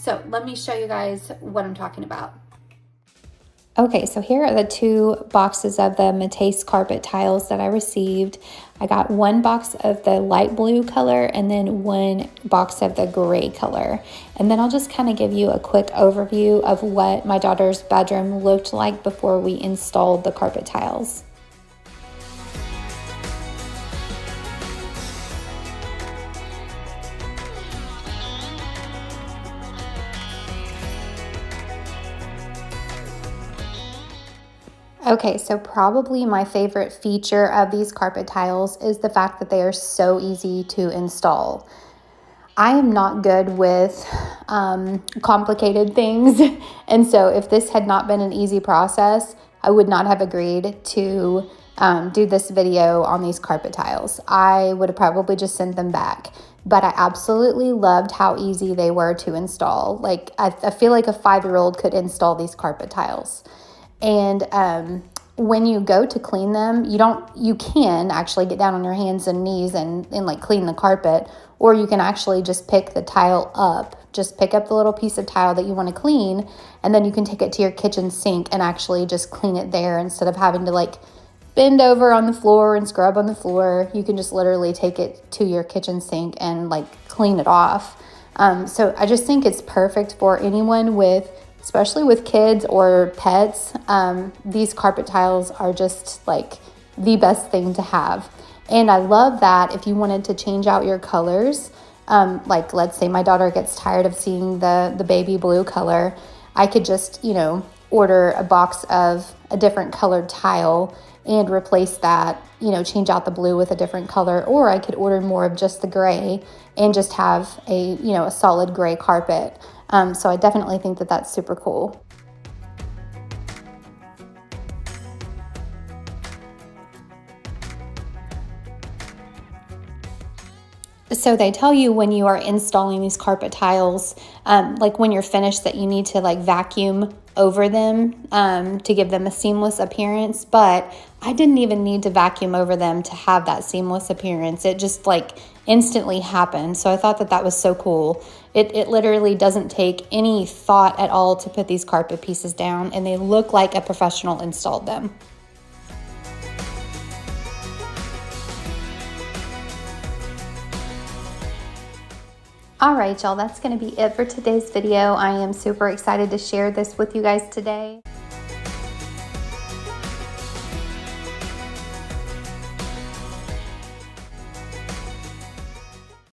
So let me show you guys what I'm talking about. Okay, so here are the 2 boxes of the Matace carpet tiles that I received. I got 1 box of the light blue color and then 1 box of the gray color. And then I'll just kind of give you a quick overview of what my daughter's bedroom looked like before we installed the carpet tiles. Okay, so probably my favorite feature of these carpet tiles is the fact that they are so easy to install. I am not good with complicated things, and so if this had not been an easy process, I would not have agreed to do this video on these carpet tiles. I would have probably just sent them back, but I absolutely loved how easy they were to install. Like, I feel like a 5-year-old could install these carpet tiles. And when you go to clean them, you can actually get down on your hands and knees and like clean the carpet, or you can actually just pick the tile up. Just pick up the little piece of tile that you want to clean, and then you can take it to your kitchen sink and actually just clean it there instead of having to like bend over on the floor and scrub on the floor. You can just literally take it to your kitchen sink and like clean it off. So I just think it's perfect for anyone especially with kids or pets. These carpet tiles are just like the best thing to have. And I love that if you wanted to change out your colors, like let's say my daughter gets tired of seeing the baby blue color, I could just, order a box of a different colored tile and replace that, change out the blue with a different color, or I could order more of just the gray and just have a solid gray carpet. So I definitely think that that's super cool. So they tell you when you are installing these carpet tiles, like when you're finished, that you need to like vacuum over them to give them a seamless appearance. But I didn't even need to vacuum over them to have that seamless appearance. It just like instantly happened. So I thought that was so cool. It literally doesn't take any thought at all to put these carpet pieces down, and they look like a professional installed them. All right, y'all, that's going to be it for today's video. I am super excited to share this with you guys today.